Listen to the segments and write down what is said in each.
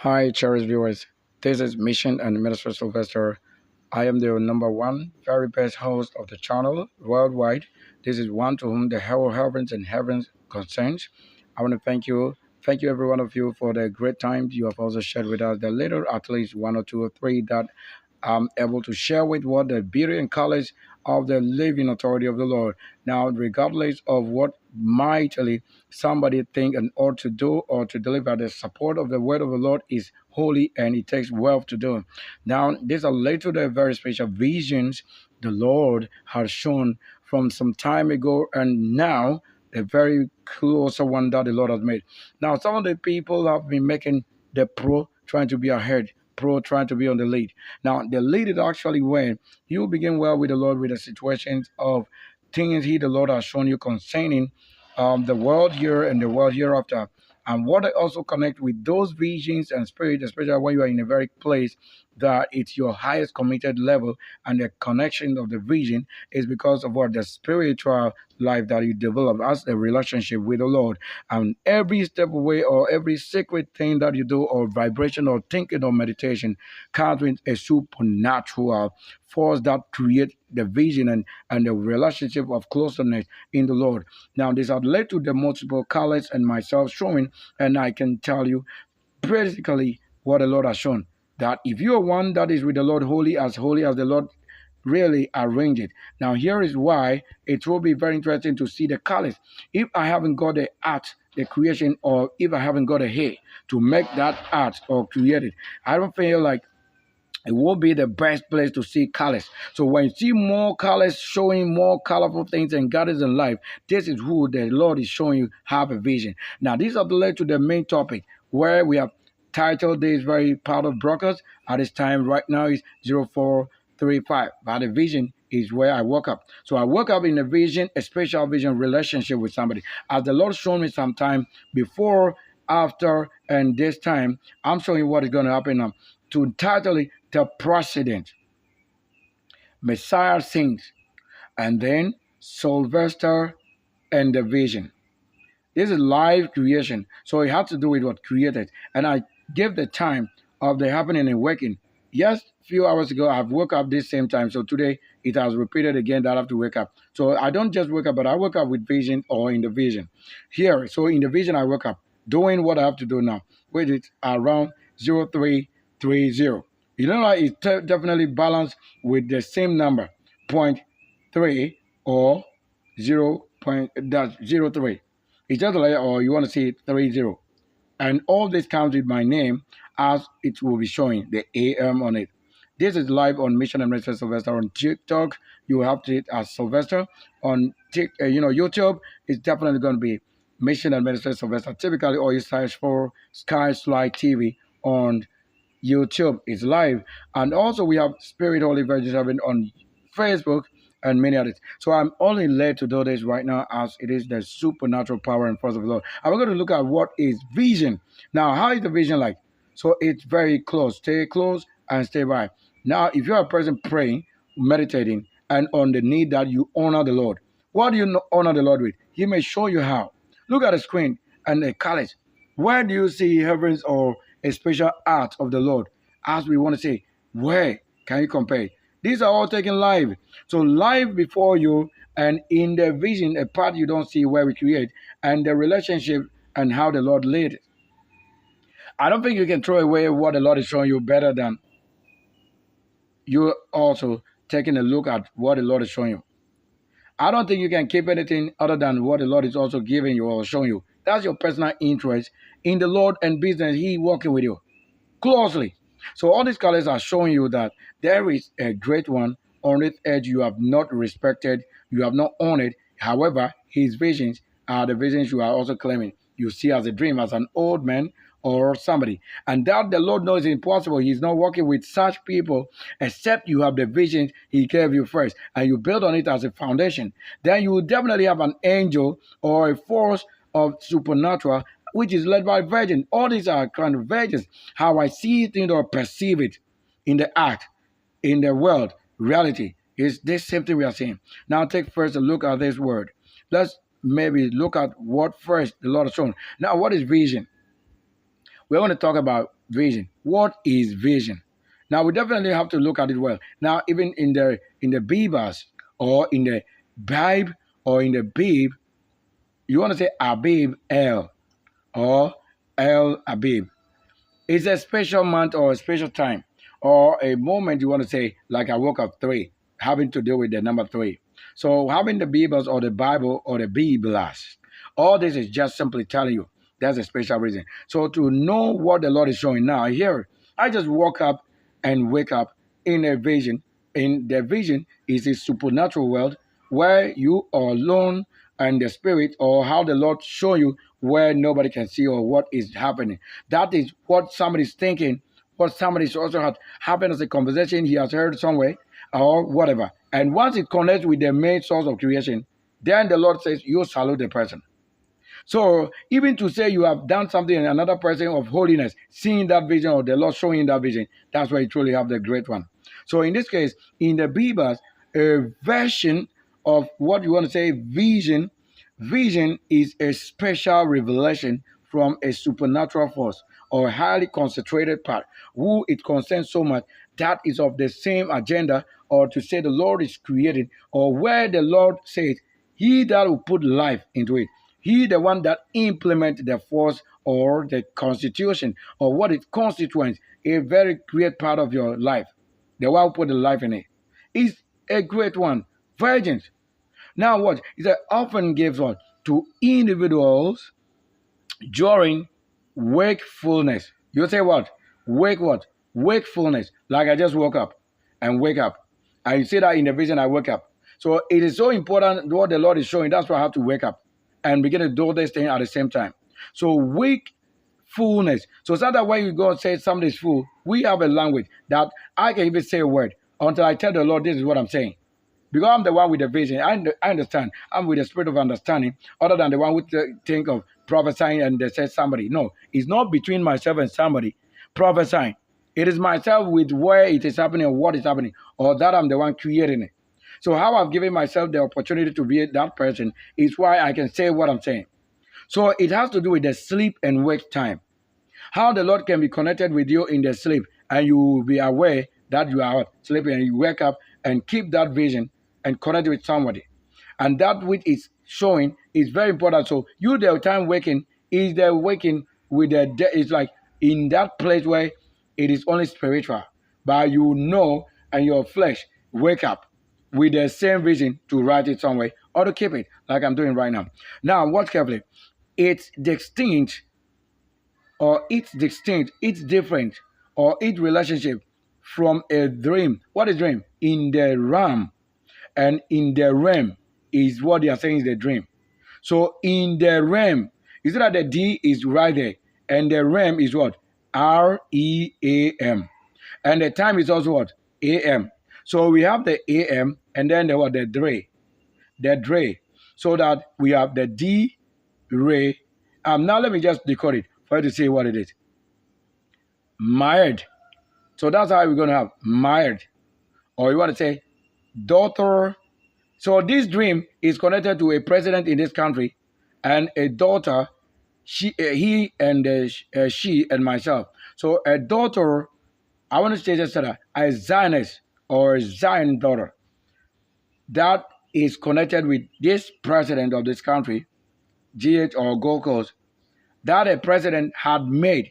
Hi, cherished viewers. This is Mission and Ministries Sylvester. I am the number one, very best host of the channel worldwide. This is one to whom the whole heavens and heavens concerns. I want to thank you. Thank you, every one of you, for the great time you have also shared with us. The little, at least one or two or three that I'm able to share with what the beauty and colors of the living authority of the Lord. Now, regardless of what mightily somebody think and ought to do or to deliver, the support of the word of the Lord is holy and it takes wealth to do. Now, these are later the very special visions the Lord has shown from some time ago and now a very closer one that the Lord has made. Now, some of the people have been making the pro trying to be ahead, pro trying to be on the lead. Now, the lead is actually when you begin well with the Lord with the situations of things the Lord has shown you concerning the world here and the world hereafter. And what I also connect with those visions and spirit, especially when you are in a very place that it's your highest committed level, and the connection of the vision is because of what the spiritual life that you develop as a relationship with the Lord. And every step away or every sacred thing that you do or vibration or thinking or meditation comes with a supernatural force that creates the vision and the relationship of closeness in the Lord. Now, this has led to the multiple colors and myself showing, and I can tell you basically what the Lord has shown. That if you are one that is with the Lord holy as the Lord really arranged it. Now, here is why it will be very interesting to see the colors. If I haven't got the art, the creation, or if I haven't got a hair to make that art or create it, I don't feel like it will be the best place to see colors. So when you see more colors showing more colorful things and gardens in life, this is who the Lord is showing you have a vision. Now, these are led to the main topic where we have titled this very part of brokers. At this time right now is 0435. But the vision is where I woke up. So I woke up in a vision, a special vision relationship with somebody. As the Lord showed me sometime before, after, and this time, I'm showing you what is going to happen now. To title it the precedent, Messiah sings, and then Sylvester and the vision. This is live creation, so it has to do with what created. And I gave the time of the happening and waking. Yes, a few hours ago I've woke up this same time, so today it has repeated again that I have to wake up. So I don't just wake up, but I wake up with vision or in the vision. Here, so in the vision I wake up doing what I have to do now, which is around 0330. You know, like it's definitely balanced with the same number, point 0.3 or 0. That's 0.03. It's just like, or you want to see 30. And all this comes with my name as it will be showing the AM on it. This is live on Mission and Ministries Sylvester on TikTok. You have to it as Sylvester on YouTube. It's definitely going to be Mission and Ministries Sylvester. Typically, or you search for Sky Slide TV on YouTube. It's live, and also we have Spirit Holy Virgin on Facebook and many others. So I'm only led to do this right now as it is the supernatural power and force of the Lord. I'm going to look at what is vision. Now, how is the vision like? So it's very close. Stay close and stay by. Now, if you're a person praying, meditating, and on the need that you honor the Lord, what do you honor the Lord with? He may show you how. Look at the screen and the colors. Where do you see heavens or a special art of the Lord? As we want to say, where can you compare? These are all taken live. So live before you and in the vision, a part you don't see where we create, and the relationship and how the Lord led it. I don't think you can throw away what the Lord is showing you better than you also taking a look at what the Lord is showing you. I don't think you can keep anything other than what the Lord is also giving you or showing you. That's your personal interest in the Lord and business. He working with you closely. So all these colors are showing you that there is a great one on this edge you have not respected, you have not honored. However, his visions are the visions you are also claiming. You see as a dream, as an old man or somebody. And that the Lord knows is impossible. He's not working with such people except you have the visions he gave you first and you build on it as a foundation. Then you will definitely have an angel or a force of supernatural which is led by virgin. All these are kind of virgins. How I see things or perceive it in the act, in the world, reality is this same thing we are saying. Now take first a look at this word. Let's maybe look at what first the Lord has shown. Now, what is vision? we're going to talk about vision. What is vision? Now we definitely have to look at it well. Now, even in the Bibas or in the Bible or in the Bib, you want to say Abib El or El Abib. It's a special month or a special time or a moment you want to say, like I woke up three, having to do with the number three. So having the Bibles or the Bible or the Biblas, all this is just simply telling you there's a special reason. So to know what the Lord is showing now, here, I just woke up and wake up in a vision. In the vision is a supernatural world where you are alone and the spirit or how the Lord show you where nobody can see or what is happening. That is what somebody's thinking, what somebody's also had happened as a conversation he has heard somewhere or whatever. And once it connects with the main source of creation, then the Lord says, you salute the person. So even to say you have done something in another person of holiness, seeing that vision or the Lord showing that vision, that's where you truly have the great one. So in this case, in the Bibas, a version of what you want to say vision, vision is a special revelation from a supernatural force or a highly concentrated part who it concerns so much that is of the same agenda, or to say the Lord is creating, or where the Lord says he that will put life into it, he the one that implement the force or the constitution or what it constitutes, a very great part of your life, the one who put the life in it, is a great one. Virgins. Now what? It often gives on to individuals during wakefulness. You say what? Wake what? Wakefulness. Like I just woke up and wake up. I see that in the vision I wake up. So it is so important what the Lord is showing. That's why I have to wake up and begin to do this thing at the same time. So wakefulness. So it's not that when you go and say somebody's fool, we have a language that I can even say a word until I tell the Lord this is what I'm saying. Because I'm the one with the vision. I understand. I'm with the spirit of understanding, other than the one who think of prophesying and they say somebody. No, it's not between myself and somebody prophesying. It is myself with where it is happening and what is happening, or that I'm the one creating it. So how I've given myself the opportunity to be that person is why I can say what I'm saying. So it has to do with the sleep and wake time. How the Lord can be connected with you in the sleep and you will be aware that you are sleeping and you wake up and keep that vision and connect with somebody. And that which is showing is very important. So you the time waking is the waking with the it's like in that place where it is only spiritual. But you know and your flesh wake up with the same vision to write it somewhere or to keep it like I'm doing right now. Now watch carefully. It's distinct it's different, or its relationship from a dream. What is dream? In the realm. And in the realm is what they are saying is the dream. So in the realm, you see that the D is right there. And the realm is what? REAM. And the time is also what? AM. So we have the AM and then the what? The Dre. The Dre. So that we have the D Ray. Now let me just decode it for you to see what it is. Mired. So that's how we're going to have mired. Or you want to say daughter. So this dream is connected to a president in this country and a daughter, he and she and myself. So a daughter, I want to say just that, a Zionist or a Zion daughter that is connected with this president of this country, GH or Gold Coast, that a president had made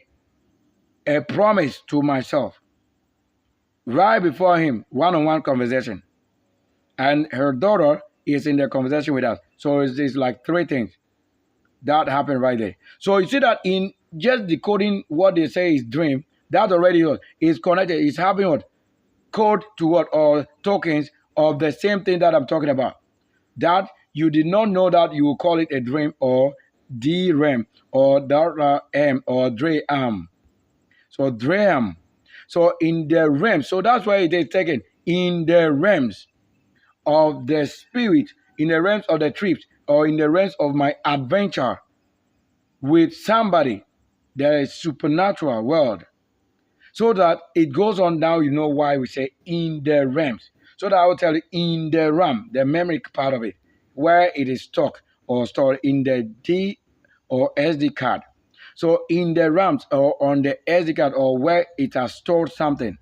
a promise to myself right before him, one-on-one conversation. And her daughter is in the conversation with us. So it's like three things that happened right there. So you see that in just decoding what they say is dream, that already is connected. It's having what? Code to what? Or tokens of the same thing that I'm talking about. That you did not know that you will call it a dream or DREM or DRM or DREAM. So DREAM. So in the realm. So that's why it is taken in the realms of the spirit, in the realms of the trips, or in the realms of my adventure with somebody, there is supernatural world. So that it goes on now, you know why we say in the realms. So that I will tell you in the RAM, the memory part of it, where it is stored or stored in the D or SD card. So in the realms or on the SD card or where it has stored something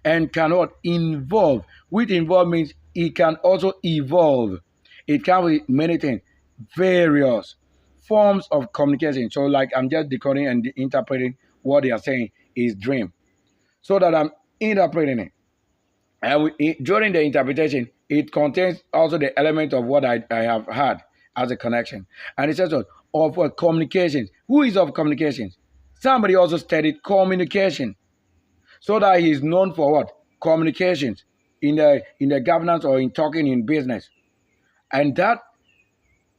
and cannot involve, which involve means it can also evolve. It can be many things, various forms of communication. So like I'm just decoding and interpreting what they are saying is dream. So that I'm interpreting it. And during the interpretation, it contains also the element of what I have had as a connection. And it says of communications. Who is of communications? Somebody also studied communication. So that he is known for what? Communications in the governance or in talking in business. And that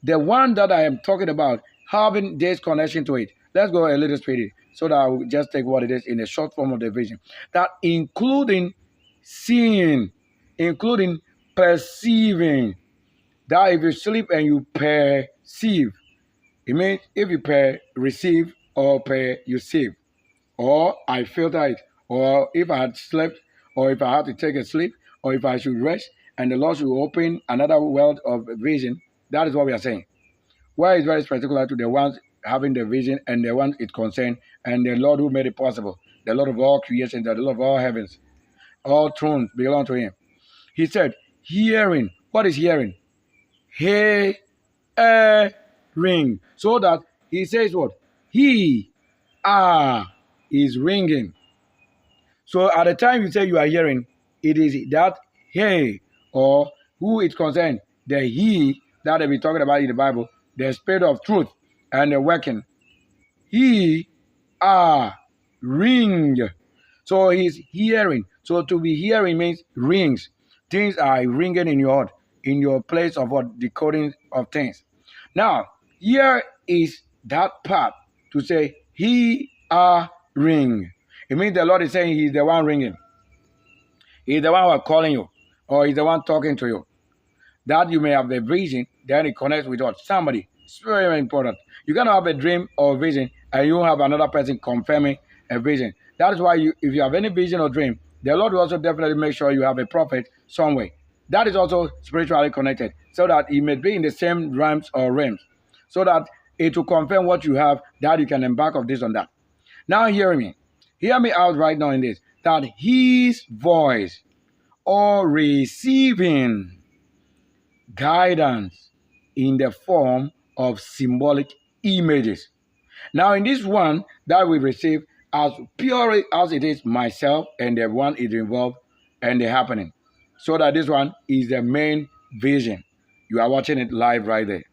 the one that I am talking about having this connection to it. Let's go a little straight so that I will just take what it is in a short form of the vision. That including seeing, including perceiving. That if you sleep and you perceive, it means if you receive or you save, or I filter it, or if I had slept, or if I had to take a sleep, or if I should rest, and the Lord should open another world of vision. That is what we are saying. Why is very particular to the ones having the vision and the ones it concerned, and the Lord who made it possible, the Lord of all creation, the Lord of all heavens, all thrones belong to him. He said, hearing. What is hearing? Hearing. So that he says what? He is ringing. So at the time you say you are hearing, it is that he or who it concerns, the he that they be talking about in the Bible, the spirit of truth and the working. He ring. So he's hearing. So to be hearing means rings. Things are ringing in your heart, in your place of what decoding of things. Now, here is that part to say he ring. It means the Lord is saying he's the one ringing. He's the one who is calling you, or he's the one talking to you. That you may have the vision, then it connects with what? Somebody. It's very, very important. You cannot have a dream or vision and you have another person confirming a vision. That is why if you have any vision or dream, the Lord will also definitely make sure you have a prophet somewhere. That is also spiritually connected, so that it may be in the same realms or realms, so that it will confirm what you have, that you can embark on this on that. Now hear me. Hear me out right now in this. That his voice or receiving guidance in the form of symbolic images. Now in this one that we receive, as pure as it is myself and the one it involved and the happening. So that this one is the main vision. You are watching it live right there.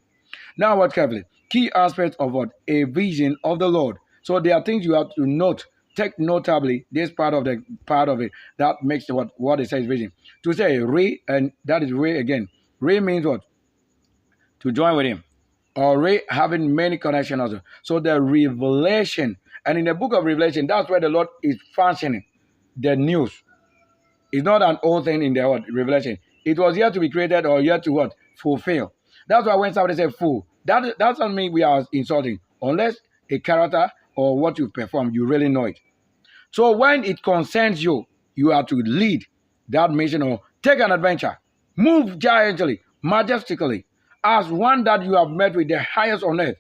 Now watch carefully. Key aspects of what? A vision of the Lord. So there are things you have to note. Take notably this part of it that makes what it says vision. To say re, and that is re again. Re means what? To join with him. Or re having many connections also. So the revelation. And in the book of Revelation, that's where the Lord is functioning. The news. It's not an old thing in the Revelation. It was yet to be created or yet to what? Fulfill. That's why when somebody says fool, that doesn't mean we are insulting. Unless a character or what you perform, you really know it. So when it concerns you, you are to lead that mission or take an adventure. Move giantly, majestically, as one that you have met with the highest on earth,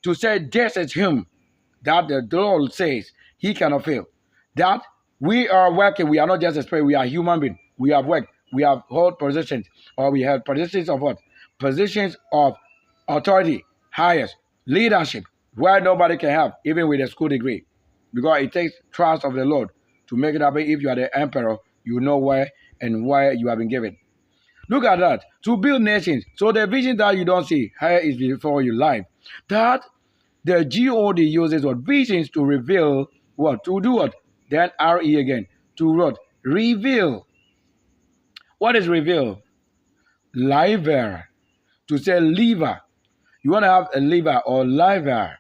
to say this is him that the Lord says he cannot fail. That we are working, we are not just a spirit, we are human beings. We have worked, we have held positions, or we have positions of what? Positions of authority, highest, leadership, where nobody can have, even with a school degree. Because it takes trust of the Lord to make it happen. If you are the emperor, you know where and why you have been given. Look at that. To build nations. So the vision that you don't see, here is before you live. That the God uses what? Visions to reveal what? To do what? Then RE again. To what? Reveal. What is reveal? Liver. To say liver. You want to have a liver or liver.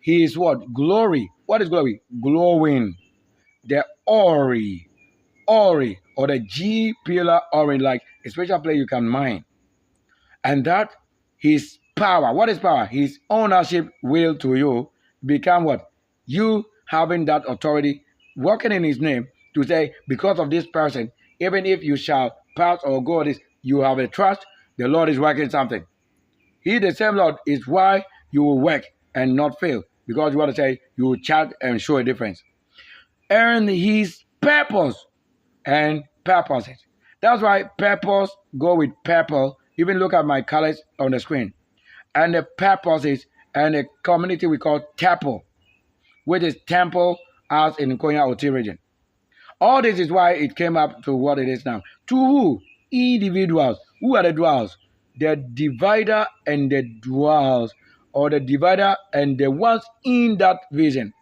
He is what? Glory. What is glory? Glowing. The ori, or the G pillar ori, like a special place you can mine. And that his power. What is power? His ownership will to you become what? You having that authority, working in his name to say, because of this person, even if you shall pass or go this, you have a trust, the Lord is working something. He, the same Lord, is why you will work and not fail, because you want to say you chat and show a difference. And his purpose and purposes. That's why purpose go with purple. Even look at my colors on the screen. And the purposes and the community we call temple, which is temple as in Konya Oti region. All this is why it came up to what it is now. To who? Individuals. Who are the dwells? The divider and the dwells, or the divider and the ones in that vision.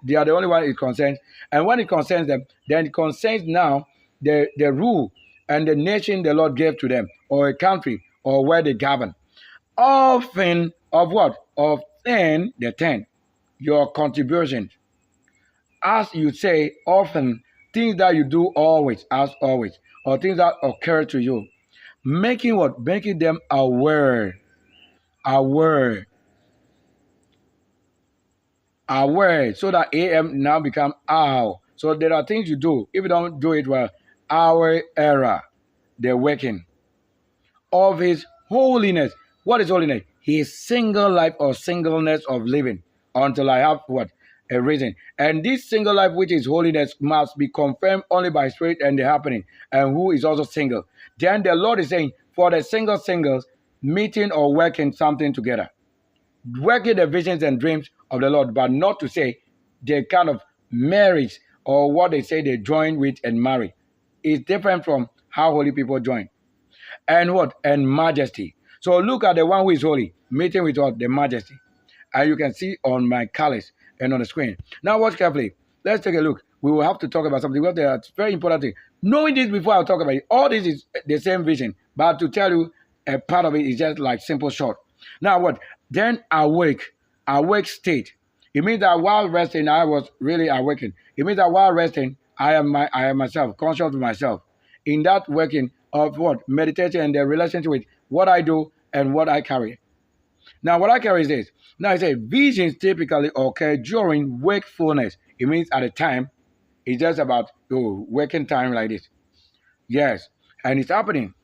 They are the only one it concerns. And when it concerns them, then it concerns now the rule and the nation the Lord gave to them, or a country, or where they govern. Often of what? Of 10, the 10. Your contribution. As you say, often things that you do always, as always, or things that occur to you. Making what? Making them aware. Aware. Aware. So that AM now become ow. So there are things you do. If you don't do it well, our error, the working of his holiness. What is holiness? His single life or singleness of living until I have what? A reason. And this single life, which is holiness, must be confirmed only by spirit and the happening, and who is also single. Then the Lord is saying, for the singles, meeting or working something together. Working the visions and dreams of the Lord, but not to say they kind of marriage or what they say they join with and marry. It's different from how holy people join. And what? And majesty. So look at the one who is holy, meeting with what? The majesty. And you can see on my colors and on the screen. Now watch carefully. Let's take a look. We will have to talk about something because that's very important thing. Knowing this before I talk about it, all this is the same vision, but to tell you a part of it is just like simple short. Now what? Then awake state. It means that while resting, I was really awakened. It means that while resting, I am myself, conscious of myself. In that working of what? Meditation and the relationship with what I do and what I carry. Now, what I carry is this. Now, I say visions typically occur during wakefulness. It means at a time, it's just about waking time like this. Yes, and it's happening.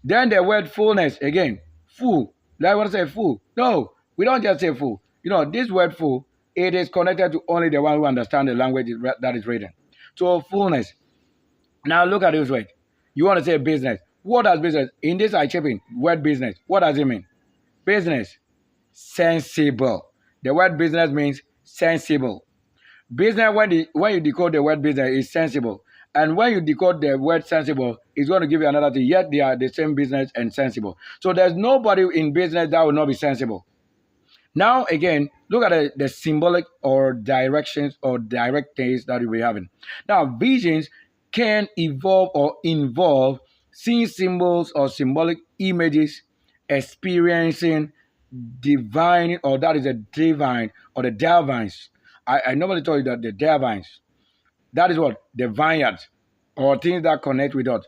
Then the word fullness again, full. Like what I say, full. No, we don't just say full. You know, this word full, it is connected to only the one who understands the language that is written. So fullness. Now look at this word. You want to say business. What does business? In this I chip in word business. What does it mean? Business. Sensible. The word business means sensible. Business, when you decode the word business, is sensible. And when you decode the word sensible, it's going to give you another thing. Yet they are the same business and sensible. So there's nobody in business that will not be sensible. Now, again, look at the symbolic or directions or direct things that we're having. Now, visions can evolve or involve seeing symbols or symbolic images, experiencing divine, or that is a divine, or the divines. I normally tell you that the divines, that is what? The vineyards, or things that connect with us,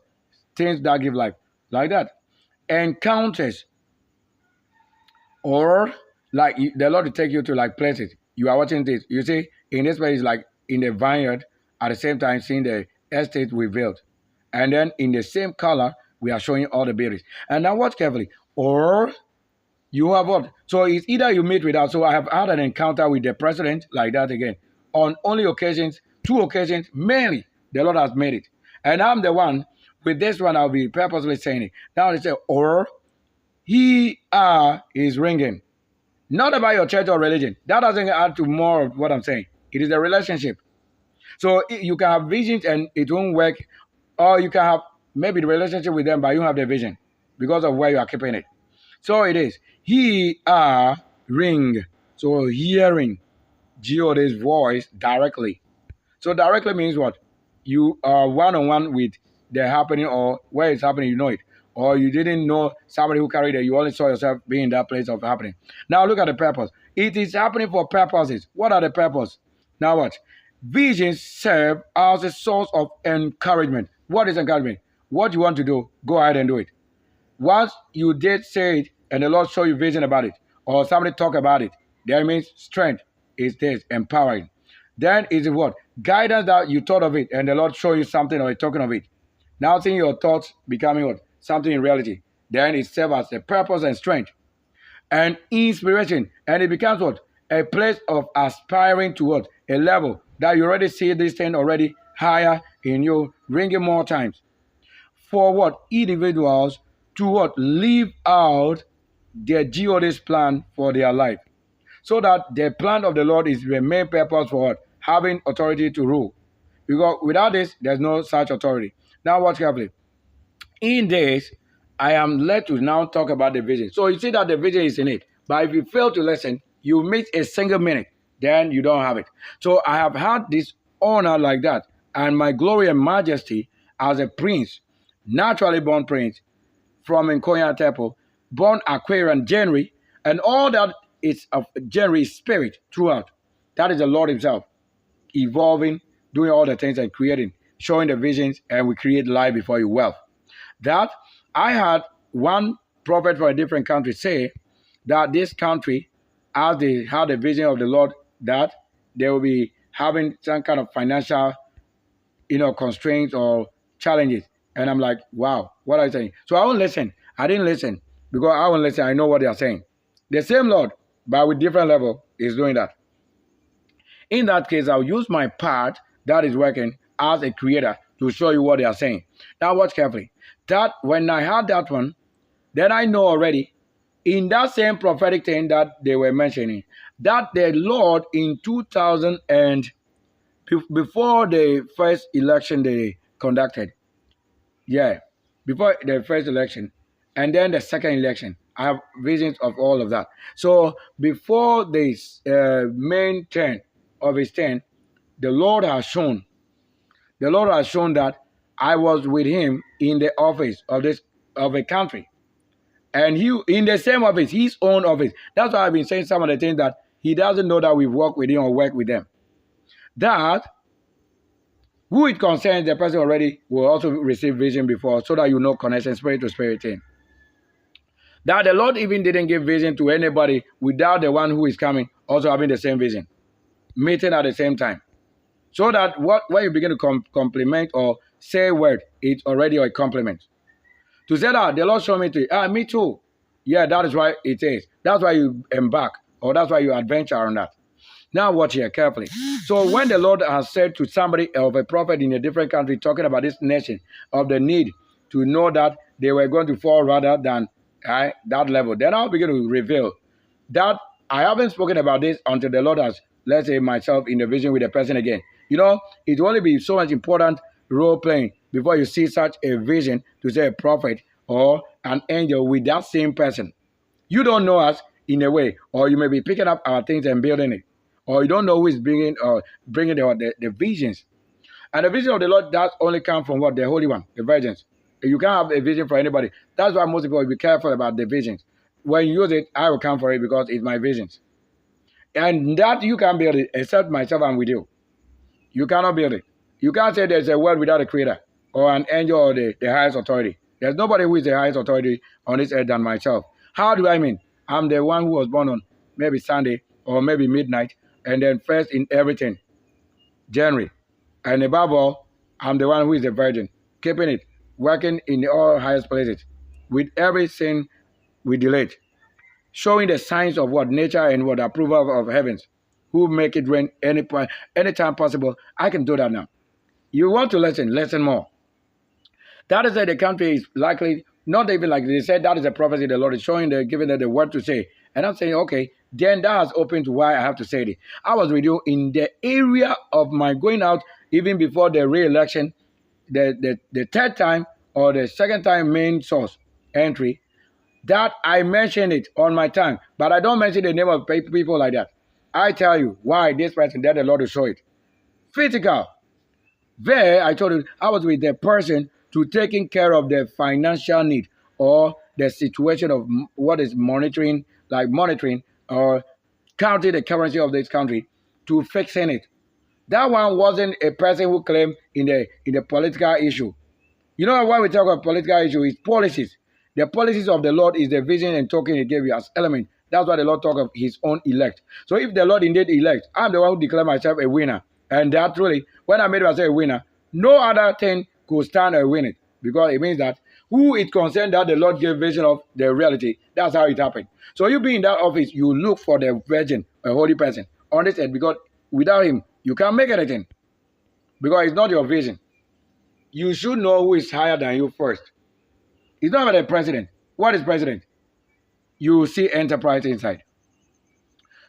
things that give life, like that. Encounters, or like the Lord will take you to like places. You are watching this. You see, in this place, like in the vineyard, at the same time seeing the estate we built. And then in the same color, we are showing all the berries. And now watch carefully. Or you have what? So it's either you meet with us. So I have had an encounter with the president like that again. On only occasions, 2 occasions, mainly, the Lord has made it. And I'm the one, with this one, I'll be purposely saying it. Now they say, or he is ringing. Not about your church or religion. That doesn't add to more of what I'm saying. It is a relationship. So you can have visions and it won't work. Or you can have maybe the relationship with them, but you don't have the vision because of where you are keeping it. So it is. He ring. So hearing God's voice directly. So directly means what? You are one-on-one with the happening, or where it's happening, you know it. Or you didn't know somebody who carried it. You only saw yourself being in that place of happening. Now look at the purpose. It is happening for purposes. What are the purposes? Now what? Visions serve as a source of encouragement. What is encouragement? What you want to do, go ahead and do it. Once you did say it and the Lord show you vision about it, or somebody talk about it, that means strength is this, empowering. Then is what? Guidance that you thought of it and the Lord show you something or talking of it. Now seeing your thoughts becoming what? Something in reality. Then it serves as a purpose and strength. And inspiration. And it becomes what? a place of aspiring to what? A level that you already see this thing already higher in you, ringing more times. For what? Individuals to what? Live out their God's plan for their life. So that the plan of the Lord is the main purpose for what? Having authority to rule. Because without this, there's no such authority. Now watch carefully. In this, I am led to now talk about the vision. So you see that the vision is in it. But if you fail to listen, you miss a single minute, then you don't have it. So I have had this honor like that, and my glory and majesty as a prince, naturally born prince from Nkonya Temple, born Aquarian January, and all that is of January spirit throughout. That is the Lord himself, evolving, doing all the things and creating, showing the visions, and we create life before you wealth. That I had one prophet from a different country say that this country, as they had a vision of the Lord, that they will be having some kind of financial, constraints or challenges. And I'm like, wow, what are you saying? So I won't listen. I didn't listen because I won't listen. I know what they are saying. The same Lord, but with different level, is doing that. In that case, I'll use my part that is working as a creator to show you what they are saying. Now watch carefully. That when I had that one, then I know already in that same prophetic thing that they were mentioning, that the Lord in 2000 and before the first election they conducted, before the first election, and then the second election, I have visions of all of that. So before this main turn of his turn, the Lord has shown that I was with him in the office of a country. And he in the same office, his own office. That's why I've been saying some of the things that he doesn't know that we've worked with him or worked with them. That who it concerns, the person already will also receive vision before, so that you know connection, spirit to spirit thing. That the Lord even didn't give vision to anybody without the one who is coming also having the same vision, meeting at the same time. So that when you begin to compliment or say a word, it's already a compliment. To say that the Lord showed me to you, me too. Yeah, that is why it is. That's why you embark, or that's why you adventure on that. Now watch here carefully. So when the Lord has said to somebody of a prophet in a different country talking about this nation of the need to know that they were going to fall rather than that level, then I'll begin to reveal that I haven't spoken about this until the Lord has, let's say, myself in the vision with the person again. It will only be so much important role playing before you see such a vision to say a prophet or an angel with that same person. You don't know us in a way, or you may be picking up our things and building it, or you don't know who is bringing the visions. And the vision of the Lord does only come from what? The Holy One, the virgins. You can't have a vision for anybody. That's why most people will be careful about the visions. When you use it, I will come for it because it's my visions. And that you can't build it except myself and with you. You cannot build it. You can't say there's a world without a creator or an angel or the highest authority. There's nobody who is the highest authority on this earth than myself. How do I mean? I'm the one who was born on maybe Sunday or maybe midnight, and then first in everything, January. And above all, I'm the one who is a virgin, keeping it, working in the all highest places, with everything we delete, showing the signs of what nature and what approval of heavens, who make it rain anytime possible. I can do that now. You want to listen more. That is that the country is likely, not even like they said, that is a prophecy the Lord is showing, giving them the word to say. And I'm saying, okay, then that has opened to why I have to say it. I was with you in the area of my going out, even before the re-election, the third time or the second time main source entry, that I mentioned it on my tongue. But I don't mention the name of people like that. I tell you why this person, that the Lord will show it. Physical. There, I told you, I was with the person to taking care of the financial need or the situation of what is monitoring or counting the currency of this country to fixing it. That one wasn't a person who claimed in the political issue. You know why we talk about political issue is policies. The policies of the Lord is the vision and token he gave you as element. That's why the Lord talk of his own elect. So if the Lord indeed elect, I'm the one who declare myself a winner. And that really, when I made myself a winner, no other thing could stand or win it. Because it means that Who it concerned that the Lord gave vision of the reality. That's how it happened. So you be in that office, you look for the virgin, a holy person, on this earth, because without him, you can't make anything. Because it's not your vision. You should know who is higher than you first. It's not about the president. What is president? You see enterprise inside.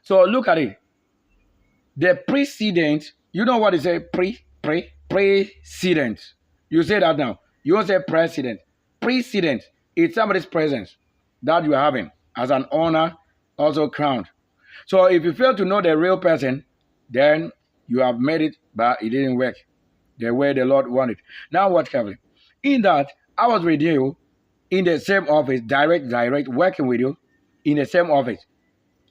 So look at it. The precedent, you know what is a precedent. You say that now. You don't say president. Precedent. It's somebody's presence that you are having as an honor, also crowned. So if you fail to know the real person, then you have made it, but it didn't work the way the Lord wanted. Now watch carefully. In that, I was with you in the same office, direct, working with you in the same office.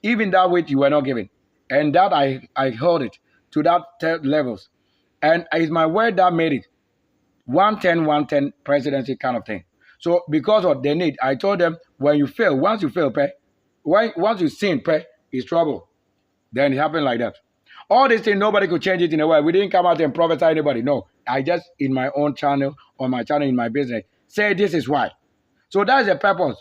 Even that which you were not given. And that I held it to that third levels. And it's my word that made it. 110 presidency kind of thing. So because of the need, I told them, when you fail, once you fail, once you sin, it's trouble. Then it happened like that. All these things, nobody could change it in a way. We didn't come out and prophesy anybody. No, I just, in my own channel, on my channel, in my business, say this is why. So that's the purpose.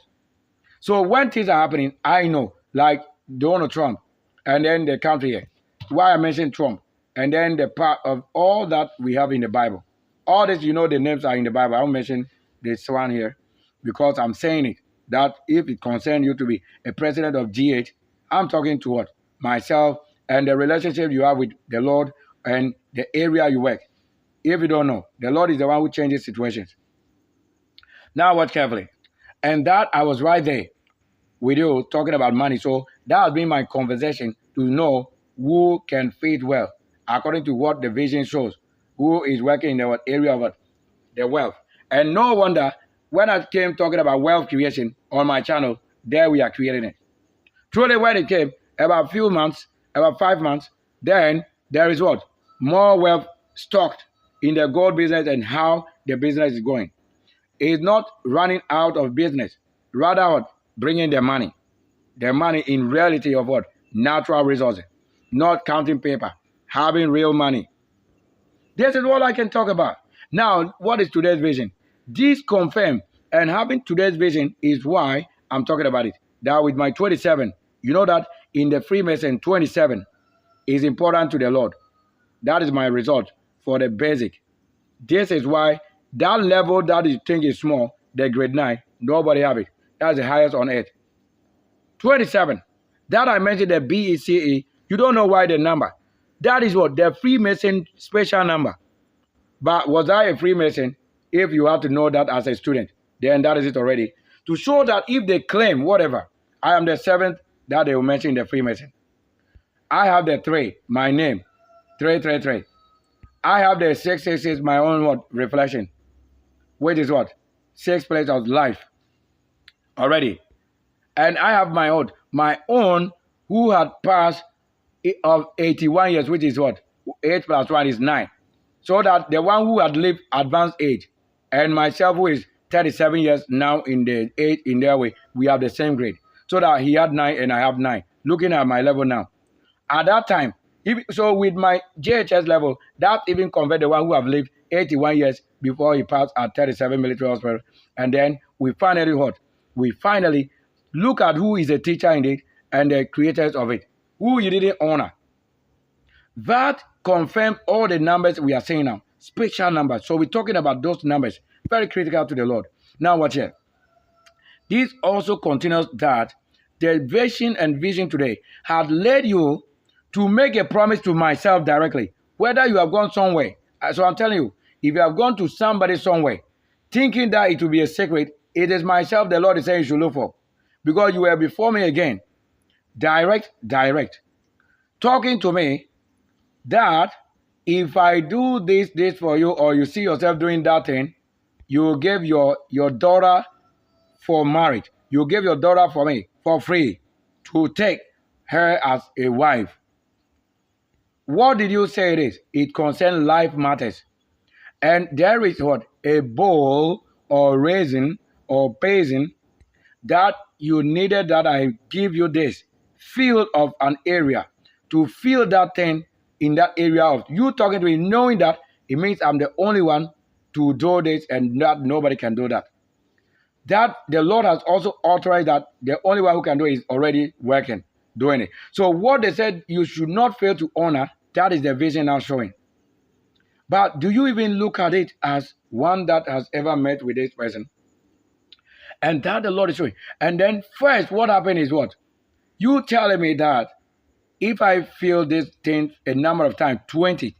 So when things are happening, I know, like Donald Trump, and then the country here. Why I mentioned Trump, and then the part of all that we have in the Bible. All this, you know, the names are in the Bible. I'll mention this one here because I'm saying it, that if it concerns you to be a president of G8, I'm talking to what? Myself and the relationship you have with the Lord and the area you work. If you don't know, the Lord is the one who changes situations. Now watch carefully. And that I was right there with you talking about money. So that has been my conversation to know who can fit well according to what the vision shows, who is working in the area of the wealth. And no wonder when I came talking about wealth creation on my channel, there we are creating it. Truly when it came, about 5 months, then there is what? More wealth stocked in the gold business and how the business is going. It's not running out of business, rather what? Bringing the money. The money in reality of what? Natural resources. Not counting paper. Having real money. This is what I can talk about. Now, what is today's vision? This confirmed, and having today's vision is why I'm talking about it. That with my 27, you know that in the Freemason, 27 is important to the Lord. That is my result for the basic. This is why that level that you think is small, the grade 9, nobody have it. That's the highest on earth. 27. That I mentioned the BECE. You don't know why the number. That is what? The Freemason special number. But was I a Freemason? If you have to know that as a student, then that is it already. To show that if they claim whatever, I am the 7th that they will mention in the Freemason. I have the 3, my name, 333. I have the 666, my own what? Reflection. Which is what? 6th place of life. Already. And I have my own who had passed of 81 years, which is what? 8 plus 1 is 9. So that the one who had lived advanced age, and myself who is 37 years now in the 8 in their way, we have the same grade. So that he had 9 and I have 9. Looking at my level now. At that time, so with my JHS level, that even convert the one who have lived 81 years before he passed at 37 military hospital. And then we finally what? We finally look at who is a teacher in it and the creators of it. Who you didn't honor. That confirms all the numbers we are saying now. Special numbers. So we're talking about those numbers. Very critical to the Lord. Now watch here. This also continues that the vision and vision today had led you to make a promise to myself directly. Whether you have gone somewhere. So I'm telling you, if you have gone to somebody somewhere, thinking that it will be a secret, it is myself the Lord is saying you should look for. Because you were before me again. Direct. Talking to me that if I do this for you, or you see yourself doing that thing, you give your daughter for marriage. You give your daughter for me for free to take her as a wife. What did you say it is? It concerns life matters. And there is what? A bowl or raisin or basin that you needed that I give you this field of an area to feel that thing in that area of you talking to me, knowing that it means I'm the only one to do this and that nobody can do that. that the Lord has also authorized that the only one who can do it is already working, doing it. So what they said you should not fail to honor, that is the vision now showing. But do you even look at it as one that has ever met with this person? And that the Lord is showing. And then first, what happened is what? You telling me that if I feel this thing a number of times, 20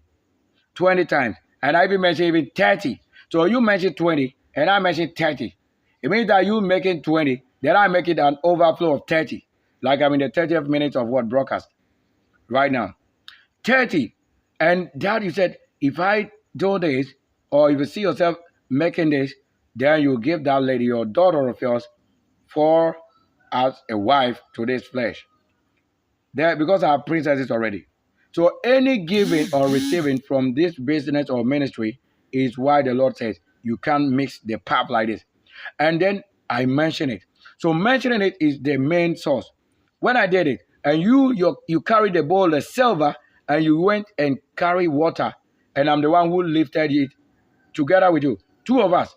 times, and I even mentioned even 30. So you mentioned 20, and I mentioned 30. It means that you making 20, then I make it an overflow of 30. Like I'm in the 30th minute of what broadcast right now. 30. And that you said, if I do this, or if you see yourself making this, then you give that lady, your daughter of yours, for as a wife to this flesh. There, because I have princesses already. So any giving or receiving from this business or ministry is why the Lord says you can't mix the pap like this. And then I mention it. So mentioning it is the main source. When I did it, and you carried the bowl of silver, and you went and carried water, and I'm the one who lifted it together with you. Two of us.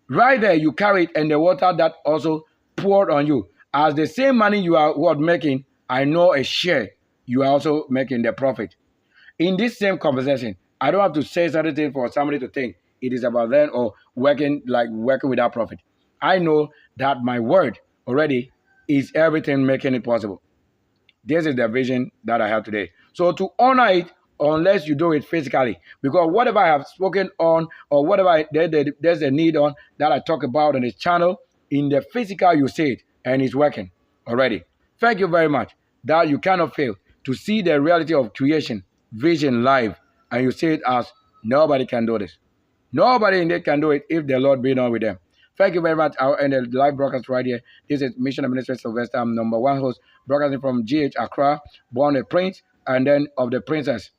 Right there, you carried, and the water that also poured on you. As the same money you are making, I know a share, you are also making the profit. In this same conversation, I don't have to say something for somebody to think it is about them or working without profit. I know that my word already is everything making it possible. This is the vision that I have today. So to honor it, unless you do it physically, because whatever I have spoken on or whatever there's a need on that I talk about on this channel, in the physical you see it and it's working already. Thank you very much. That you cannot fail to see the reality of creation, vision live, and you see it as nobody can do this. Nobody indeed can do it if the Lord be not with them. Thank you very much. I'll end the live broadcast right here. This is Mission and Ministries Sylvester. I'm number one host, broadcasting from GH Accra, born a prince and then of the princess.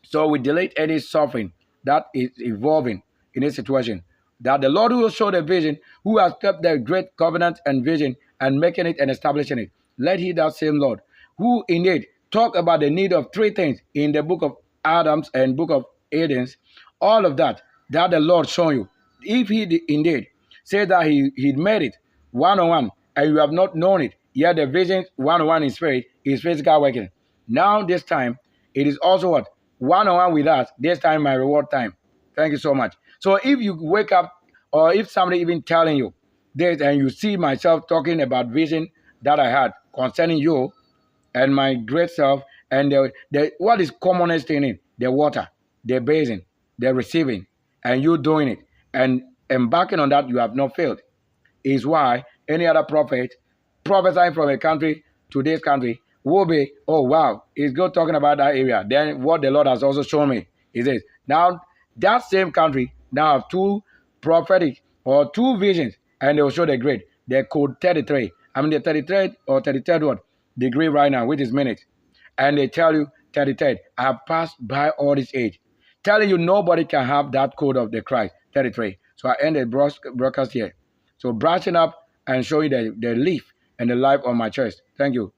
So we delete any suffering that is evolving in this situation. That the Lord who will show the vision, who has kept the great covenant and vision and making it and establishing it. Let he that same Lord, who indeed talk about the need of three things in the book of Adams and book of Eden's, all of that the Lord show you. If he indeed says that he made it one-on-one and you have not known it, yet the vision one-on-one in spirit is physical working. Now this time, it is also what? One-on-one with us, this time my reward time. Thank you so much. So if you wake up or if somebody even telling you this and you see myself talking about vision that I had concerning you and my great self and what is commonest in it? The water, the basin, the receiving, and you doing it and embarking on that, you have not failed. Is why any other prophet prophesying from a country to this country will be, oh wow, he's good talking about that area. Then what the Lord has also shown me is this. Now that same country now have two prophetic or two visions, and they will show the grade. The code 33. I'm in the 33rd or 33rd what degree right now, which is minutes. And they tell you 33rd. I have passed by all this age. Telling you nobody can have that code of the Christ, 33. So I end the broadcast here. So brushing up and showing the leaf and the life on my chest. Thank you.